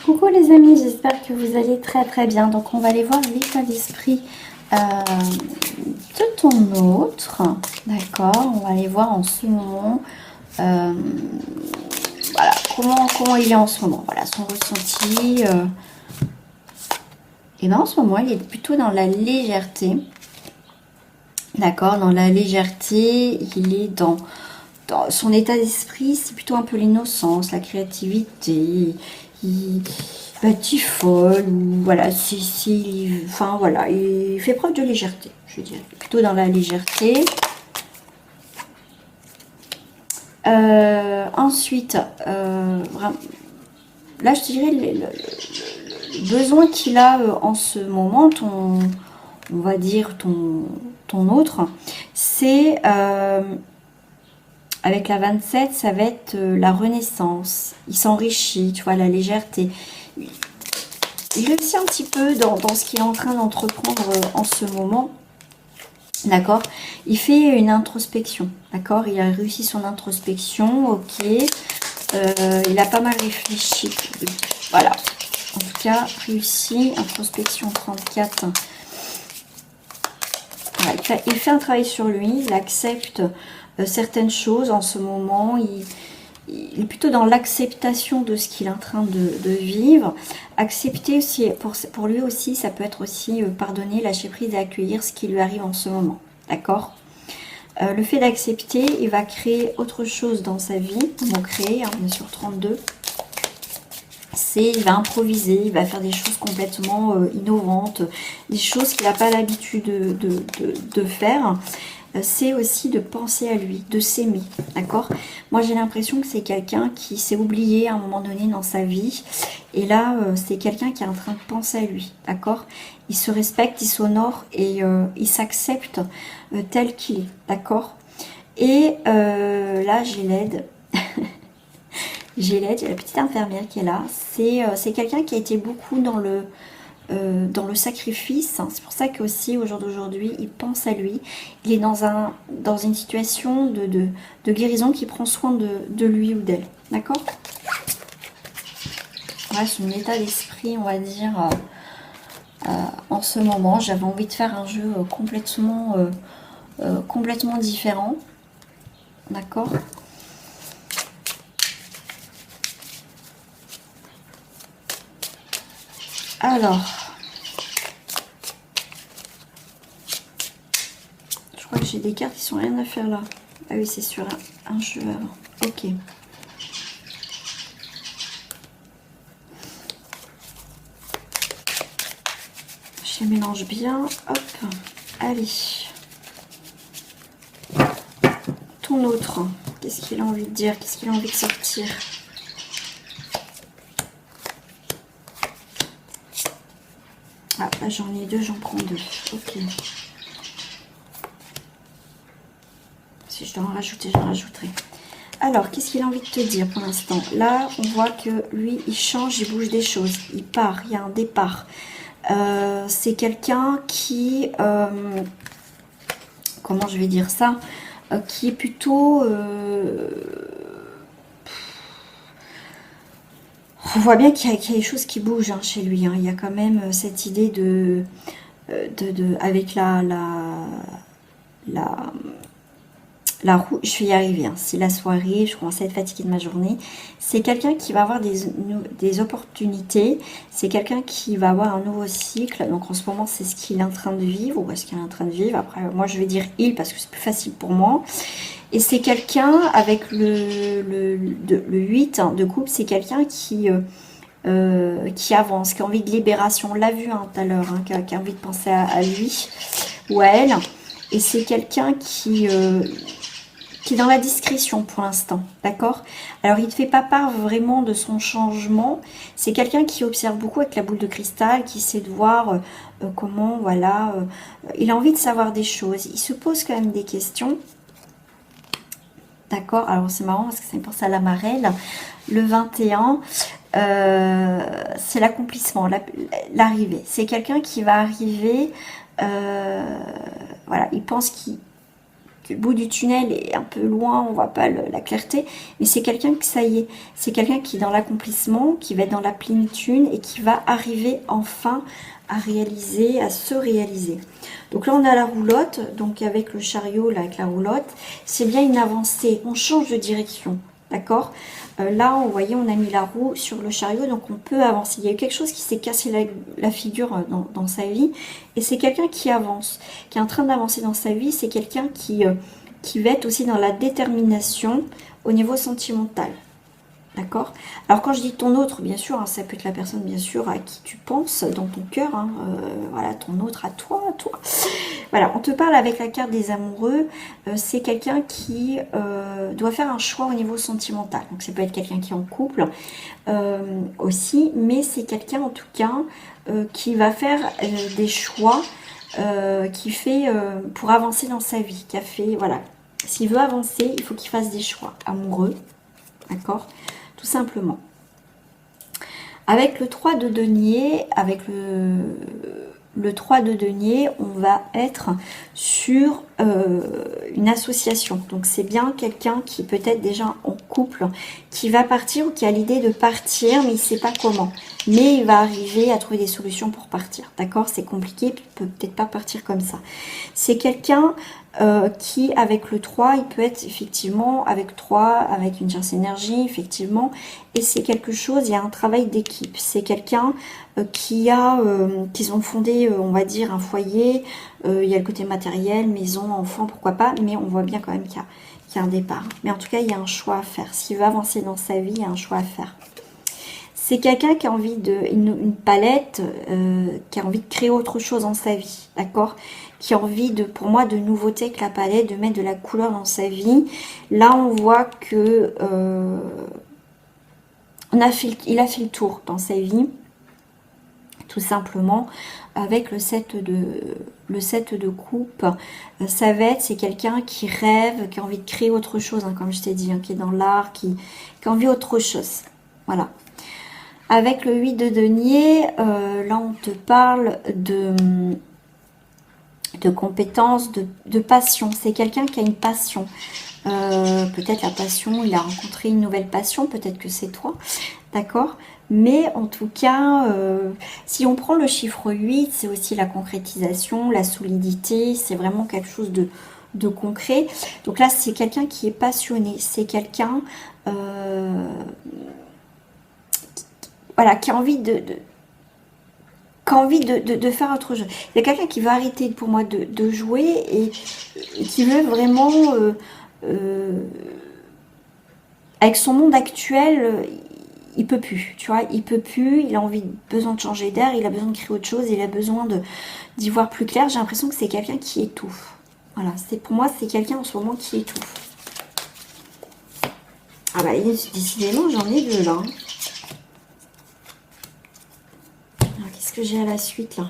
Coucou les amis, j'espère que vous allez très bien. Donc on va aller voir l'état d'esprit de ton autre. D'accord, on va aller voir en ce moment voilà, comment il est en ce moment. Voilà, son ressenti. Et bien en ce moment, il est plutôt dans la légèreté. D'accord, dans la légèreté, il est dans son état d'esprit, c'est plutôt un peu l'innocence, la créativité. Il batifole, ou voilà, enfin voilà, il fait preuve de légèreté, je dirais, plutôt dans la légèreté. Ensuite, là je dirais le besoin qu'il a en ce moment, on va dire ton autre, c'est avec la 27, ça va être la renaissance. Il s'enrichit, tu vois, la légèreté. Il réussit un petit peu dans ce qu'il est en train d'entreprendre en ce moment. D'accord. Il fait une introspection. D'accord. Il a réussi son introspection. Ok. Il a pas mal réfléchi. Voilà. En tout cas, réussi. Introspection 34. Voilà, il fait un travail sur lui. Il accepte certaines choses en ce moment. Il est plutôt dans l'acceptation de ce qu'il est en train de vivre. Accepter aussi, pour lui aussi, ça peut être aussi pardonner, lâcher prise et accueillir ce qui lui arrive en ce moment. D'accord. Le fait d'accepter, il va créer autre chose dans sa vie. Donc créer, hein, on est sur 32. Il va improviser, il va faire des choses complètement innovantes, des choses qu'il n'a pas l'habitude de faire. C'est aussi de penser à lui, de s'aimer, d'accord? Moi, j'ai l'impression que c'est quelqu'un qui s'est oublié à un moment donné dans sa vie. Et là, c'est quelqu'un qui est en train de penser à lui, d'accord? Il se respecte, il s'honore et il s'accepte tel qu'il est, d'accord? Et là, j'ai l'aide. J'ai l'aide, j'ai la petite infirmière qui est là. C'est quelqu'un qui a été beaucoup dans le sacrifice. C'est pour ça qu'aussi au jour d'aujourd'hui, il pense à lui. Il est dans une situation de guérison qui prend soin de lui ou d'elle. D'accord? Ouais, son état d'esprit, on va dire, en ce moment. J'avais envie de faire un jeu complètement différent. D'accord? Alors, je crois que j'ai des cartes qui sont rien à faire là. Ah oui, c'est sur un jeu avant. Ok. Je les mélange bien. Hop. Allez. Ton autre. Qu'est-ce qu'il a envie de dire? Qu'est-ce qu'il a envie de sortir? Ah, là j'en ai deux, j'en prends deux. Ok. Si je dois en rajouter, j'en rajouterai. Alors, qu'est-ce qu'il a envie de te dire pour l'instant? Là, on voit que lui, il change, il bouge des choses. Il part, il y a un départ. C'est quelqu'un qui... comment je vais dire ça? Qui est plutôt... on voit bien qu'il y a des choses qui bougent hein, chez lui. Hein. Il y a quand même cette idée avec la roue, je vais y arriver. Hein. C'est la soirée, je commence à être fatiguée de ma journée. C'est quelqu'un qui va avoir des opportunités. C'est quelqu'un qui va avoir un nouveau cycle. Donc en ce moment, c'est ce qu'il est en train de vivre ou est-ce qu'il est en train de vivre. Après, moi, je vais dire il parce que c'est plus facile pour moi. Et c'est quelqu'un avec le 8 de coupe, c'est quelqu'un qui avance, qui a envie de libération. On l'a vu hein, tout à l'heure, hein, qui a envie de penser à lui ou à elle. Et c'est quelqu'un qui est dans la discrétion pour l'instant, d'accord? Alors, il ne fait pas part vraiment de son changement. C'est quelqu'un qui observe beaucoup avec la boule de cristal, qui essaie de voir comment, voilà. Il a envie de savoir des choses. Il se pose quand même des questions. D'accord, alors c'est marrant parce que ça me pense à la marelle. Le 21, c'est l'accomplissement, l'arrivée. C'est quelqu'un qui va arriver, voilà, il pense le bout du tunnel est un peu loin, on voit pas la clarté, mais c'est quelqu'un que ça y est, c'est quelqu'un qui est dans l'accomplissement, qui va être dans la plénitude et qui va arriver enfin à réaliser, à se réaliser. Donc là on a la roulotte, donc avec le chariot, là avec la roulotte, c'est bien une avancée, on change de direction, d'accord. Là, vous voyez, on a mis la roue sur le chariot, donc on peut avancer. Il y a eu quelque chose qui s'est cassé la figure dans sa vie, et c'est quelqu'un qui avance, qui est en train d'avancer dans sa vie. C'est quelqu'un qui va être aussi dans la détermination au niveau sentimental. D'accord. Alors quand je dis ton autre, bien sûr, hein, ça peut être la personne, bien sûr, à qui tu penses dans ton cœur. Hein, voilà, ton autre à toi, Voilà, on te parle avec la carte des amoureux. C'est quelqu'un qui doit faire un choix au niveau sentimental. Donc ça peut être quelqu'un qui est en couple aussi, mais c'est quelqu'un en tout cas qui va faire des choix, qui fait pour avancer dans sa vie, qui a fait, voilà. S'il veut avancer, il faut qu'il fasse des choix amoureux, d'accord, tout simplement. Avec le 3 de denier, avec le 3 de denier, on va être sur une association. Donc c'est bien quelqu'un qui peut être déjà en couple, qui va partir ou qui a l'idée de partir, mais il ne sait pas comment. Mais il va arriver à trouver des solutions pour partir. D'accord? C'est compliqué, il peut peut-être pas partir comme ça. C'est quelqu'un qui, avec le 3, il peut être effectivement avec 3, avec une tierce énergie, effectivement. Et c'est quelque chose, il y a un travail d'équipe. C'est quelqu'un qui ont fondé, on va dire, un foyer. Il y a le côté matériel, maison, enfant, pourquoi pas. Mais on voit bien quand même qu'il y a un départ. Mais en tout cas, il y a un choix à faire. S'il veut avancer dans sa vie, il y a un choix à faire. C'est quelqu'un qui a envie une palette, qui a envie de créer autre chose dans sa vie, d'accord? Qui a envie pour moi, de nouveauté avec la palette, de mettre de la couleur dans sa vie. Là, on voit que il a fait le tour dans sa vie, tout simplement, avec le 7 de coupe. Ça va être, c'est quelqu'un qui rêve, qui a envie de créer autre chose, hein, comme je t'ai dit, hein, qui est dans l'art, qui a envie d'autre chose. Voilà. Avec le 8 de denier, là on te parle de compétences, de passion. C'est quelqu'un qui a une passion. Peut-être la passion, il a rencontré une nouvelle passion, peut-être que c'est toi, d'accord? Mais en tout cas, si on prend le chiffre 8, c'est aussi la concrétisation, la solidité, c'est vraiment quelque chose de concret. Donc là, c'est quelqu'un qui est passionné, c'est quelqu'un... voilà, qui a envie de faire autre chose. Il y a quelqu'un qui va arrêter pour moi de jouer et qui veut vraiment, avec son monde actuel, il peut plus, tu vois, il peut plus, il a besoin de changer d'air, il a besoin de créer autre chose, il a besoin d'y voir plus clair. J'ai l'impression que c'est quelqu'un qui étouffe. Voilà, pour moi, c'est quelqu'un en ce moment qui étouffe. Ah bah, décidément, j'en ai deux là. Hein. Qu'est-ce que j'ai à la suite là?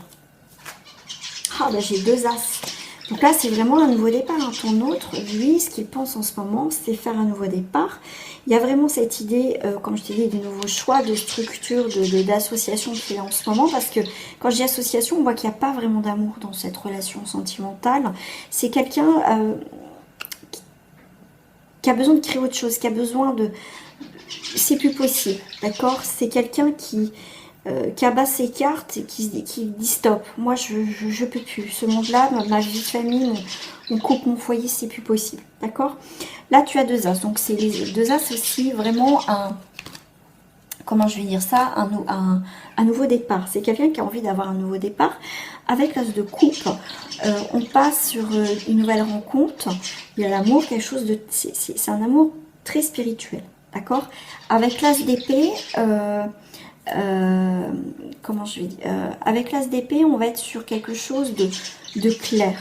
Ah bah j'ai deux as. Donc là c'est vraiment un nouveau départ. Hein. Ton autre, lui, ce qu'il pense en ce moment, c'est faire un nouveau départ. Il y a vraiment cette idée, comme je t'ai dit, de nouveaux choix, de structure, d'association qu'il a en ce moment. Parce que quand je dis association, on voit qu'il n'y a pas vraiment d'amour dans cette relation sentimentale. C'est quelqu'un qui a besoin de créer autre chose, qui a besoin de... C'est plus possible, d'accord? C'est quelqu'un qui abat ses cartes et qui dit stop, moi je peux plus, ce monde-là, ma vie de famille, mon couple, mon foyer, c'est plus possible, d'accord? Là tu as deux as, donc c'est les deux as aussi vraiment comment je vais dire ça, un nouveau départ. C'est quelqu'un qui a envie d'avoir un nouveau départ. Avec l'as de coupe, on passe sur une nouvelle rencontre. Il y a l'amour, quelque chose de... C'est un amour très spirituel, d'accord? Avec l'as d'épée... comment je vais dire, avec l'as d'épée, on va être sur quelque chose de clair,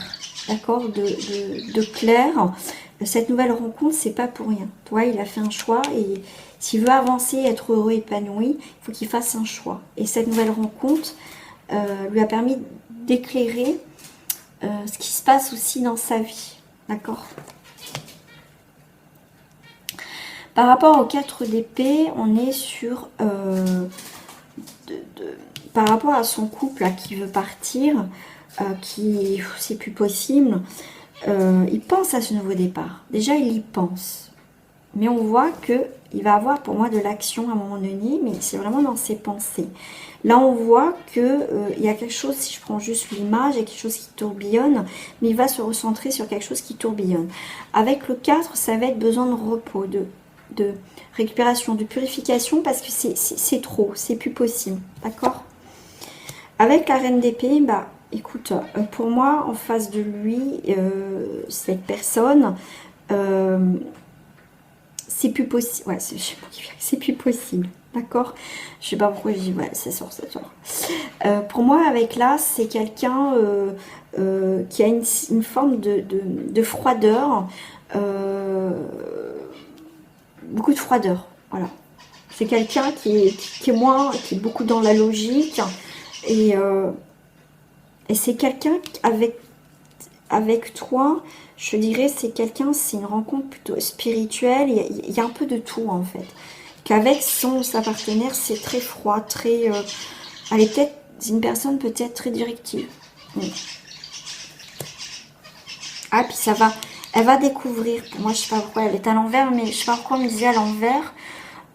d'accord, de clair. Cette nouvelle rencontre, c'est pas pour rien. Toi, il a fait un choix et s'il veut avancer, être heureux, épanoui, il faut qu'il fasse un choix. Et cette nouvelle rencontre lui a permis d'éclairer ce qui se passe aussi dans sa vie, d'accord. Par rapport aux 4 d'épée, on est sur... par rapport à son couple là, qui veut partir, qui c'est plus possible, il pense à ce nouveau départ. Déjà, il y pense. Mais on voit qu'il va avoir pour moi de l'action à un moment donné, mais c'est vraiment dans ses pensées. Là, on voit qu'il y a quelque chose, si je prends juste l'image, il y a quelque chose qui tourbillonne, mais il va se recentrer sur quelque chose qui tourbillonne. Avec le 4, ça va être besoin de repos, de récupération, de purification, parce que c'est trop, c'est plus possible. D'accord? Avec la reine d'épée, bah, écoute, pour moi, en face de lui, cette personne, c'est plus possible. Ouais, c'est plus possible. D'accord? Je sais pas pourquoi je dis, ouais, ça sort. Pour moi, avec là, c'est quelqu'un qui a une forme de froideur. Beaucoup de froideur. Voilà. C'est quelqu'un qui est beaucoup dans la logique. Et c'est quelqu'un avec toi, je dirais, c'est une rencontre plutôt spirituelle. Il y a un peu de tout en fait. Qu'avec sa partenaire, c'est très froid, très. Elle est peut-être une personne peut-être très directive. Ah, puis elle va découvrir. Pour moi, je sais pas pourquoi elle est à l'envers, mais je sais pas pourquoi on me disait à l'envers.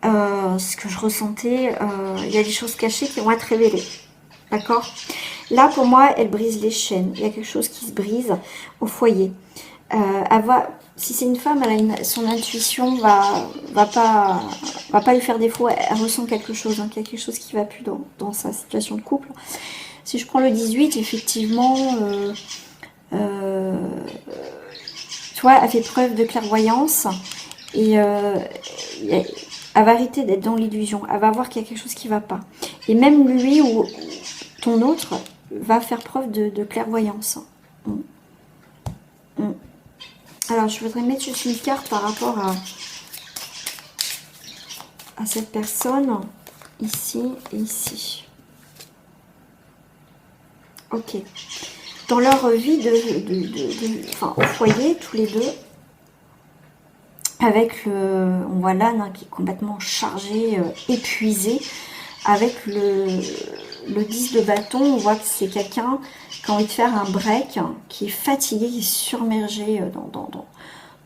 Ce que je ressentais, il y a des choses cachées qui vont être révélées. D'accord? Là, pour moi, elle brise les chaînes. Il y a quelque chose qui se brise au foyer. Si c'est une femme, son intuition va pas lui faire défaut. Elle ressent quelque chose, hein, quelque chose qui va plus dans sa situation de couple. Si je prends le 18, effectivement, tu vois, elle fait preuve de clairvoyance et elle va arrêter d'être dans l'illusion. Elle va voir qu'il y a quelque chose qui va pas. Et même lui ou ton autre va faire preuve de clairvoyance. Alors, je voudrais mettre juste une carte par rapport à cette personne, ici et ici. Ok. Dans leur vie enfin, au foyer, tous les deux, avec on voit l'âne qui est complètement chargé, épuisé, avec le 10 de bâton, on voit que c'est quelqu'un qui a envie de faire un break, qui est fatigué, qui est submergé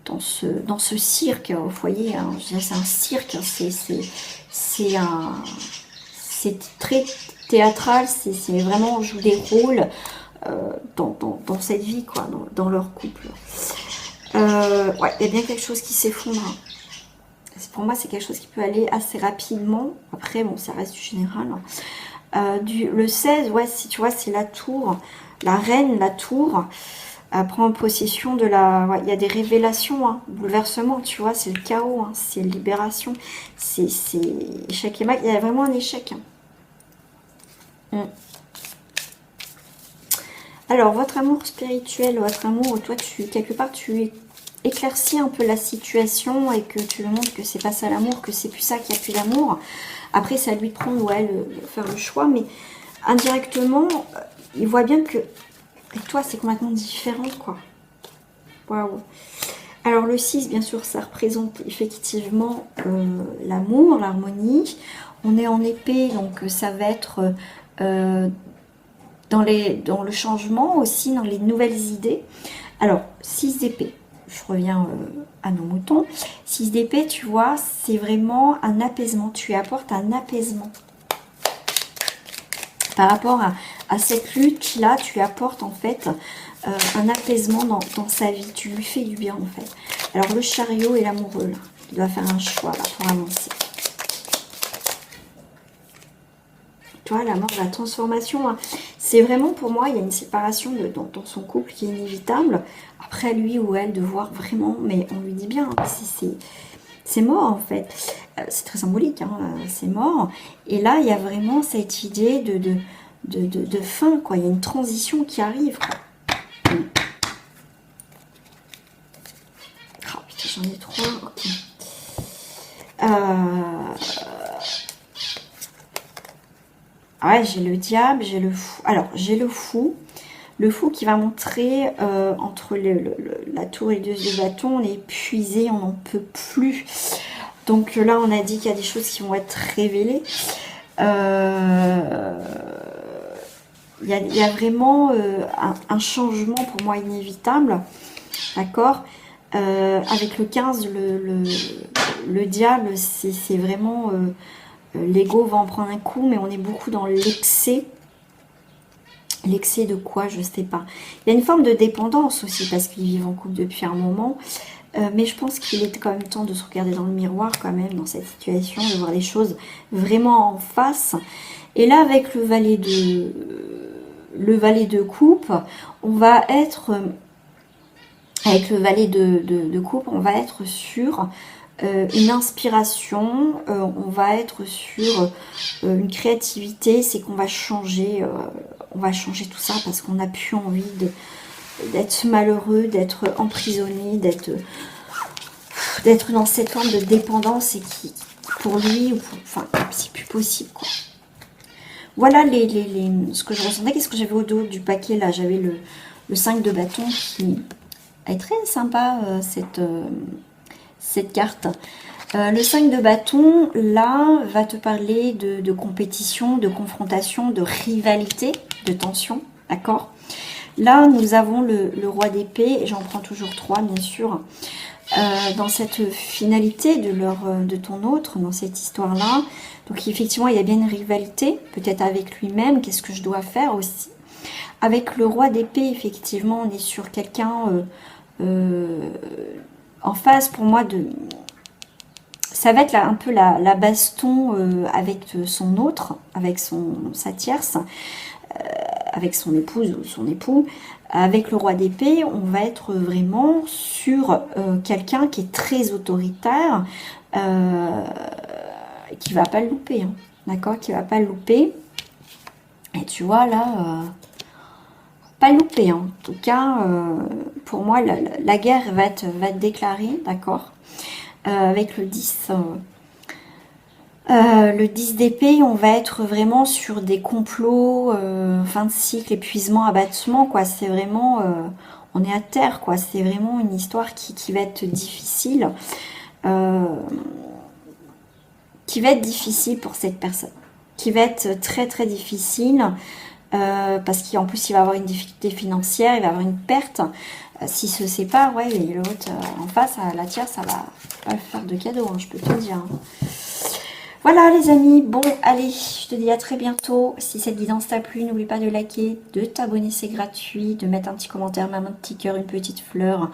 dans ce cirque au foyer. Hein. Je dirais c'est un cirque, c'est très théâtral, c'est vraiment on joue des rôles dans cette vie, quoi, dans leur couple. Ouais, il y a bien quelque chose qui s'effondre. Pour moi, c'est quelque chose qui peut aller assez rapidement. Après, bon, ça reste du général. Le 16, ouais, si tu vois, c'est la tour. La reine, la tour, prend possession de la... Ouais, il y a des révélations, hein, bouleversements, tu vois, c'est le chaos, hein, c'est libération. C'est échec et mat. Il y a vraiment un échec. Hein. Alors, votre amour spirituel, votre amour, toi, quelque part, tu éclaircis un peu la situation et que tu lui montres que c'est pas ça l'amour, que c'est plus ça qu'il n'y a plus d'amour. Après, c'est à lui de prendre ou à elle de faire le choix, mais indirectement, il voit bien que avec toi, c'est complètement différent, quoi. Waouh. Alors, le 6, bien sûr, ça représente effectivement l'amour, l'harmonie. On est en épée, donc ça va être dans le changement aussi, dans les nouvelles idées. Alors, 6 d'épée. Je reviens à nos moutons. 6 d'épée, tu vois, c'est vraiment un apaisement. Tu apportes un apaisement. Par rapport à cette lutte-là, tu apportes en fait un apaisement dans sa vie. Tu lui fais du bien en fait. Alors, le chariot et l'amoureux, là, il doit faire un choix là, pour avancer. Tu vois, la mort, la transformation, hein. C'est vraiment pour moi, il y a une séparation dans son couple qui est inévitable. Après, lui ou elle de voir vraiment, mais on lui dit bien, hein, c'est mort en fait. C'est très symbolique, hein, c'est mort. Et là, il y a vraiment cette idée de fin, quoi. Il y a une transition qui arrive, quoi. Oh putain, j'en ai trois, ok. Ouais, j'ai le diable, j'ai le fou. Alors, j'ai le fou. Le fou qui va montrer entre la tour et le 2 de bâton, on est épuisé, on n'en peut plus. Donc là, on a dit qu'il y a des choses qui vont être révélées. Il y a vraiment un changement pour moi inévitable. d'accord. Avec le 15, le diable, c'est vraiment... l'ego va en prendre un coup, mais on est beaucoup dans l'excès. L'excès de quoi, je sais pas. Il y a une forme de dépendance aussi, parce qu'ils vivent en couple depuis un moment. Mais je pense qu'il est quand même temps de se regarder dans le miroir quand même, dans cette situation, de voir les choses vraiment en face. Et là, avec le valet de coupe, on va être... avec le valet de coupe, on va être sur une inspiration, on va être sur une créativité, c'est qu'on va changer, tout ça parce qu'on n'a plus envie d'être malheureux, d'être emprisonné, d'être dans cette forme de dépendance et qui pour lui, enfin, c'est plus possible quoi. Voilà ce que je ressentais. Qu'est-ce que j'avais au dos du paquet là? J'avais le 5 de bâton qui est très sympa cette carte. Le 5 de bâton, là, va te parler de compétition, de confrontation, de rivalité, de tension, d'accord? Là, nous avons le roi d'épée, et j'en prends toujours 3, bien sûr, dans cette finalité de ton autre, dans cette histoire-là. Donc, effectivement, il y a bien une rivalité, peut-être avec lui-même, qu'est-ce que je dois faire aussi? Avec le roi d'épée, effectivement, on est sur quelqu'un en face, pour moi, ça va être là, un peu la baston avec son autre, avec sa tierce, avec son épouse ou son époux. Avec le roi d'épée, on va être vraiment sur quelqu'un qui est très autoritaire, qui va pas le louper, hein, d'accord, qui va pas le louper. Et tu vois là, pas le louper, hein. En tout cas, pour moi, la guerre va être déclarée, d'accord. Avec le 10 d'épée, on va être vraiment sur des complots, fin de cycle, épuisement, abattement, quoi. C'est vraiment, on est à terre, quoi. C'est vraiment une histoire qui va être difficile, pour cette personne, qui va être très très difficile, parce qu'en plus il va avoir une difficulté financière, il va avoir une perte. S'il se sépare, ouais, et l'autre en face, la tierce, ça va pas faire de cadeau, hein, je peux te le dire. Voilà les amis, bon allez, je te dis à très bientôt. Si cette guidance t'a plu, n'oublie pas de liker, de t'abonner, c'est gratuit, de mettre un petit commentaire, même un petit cœur, une petite fleur,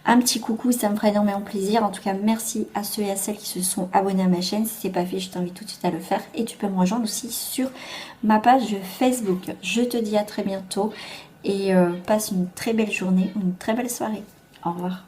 un petit coucou, ça me ferait énormément plaisir. En tout cas, merci à ceux et à celles qui se sont abonnés à ma chaîne. Si c'est pas fait, je t'invite tout de suite à le faire. Et tu peux me rejoindre aussi sur ma page Facebook. Je te dis à très bientôt et passe une très belle journée, une très belle soirée. Au revoir.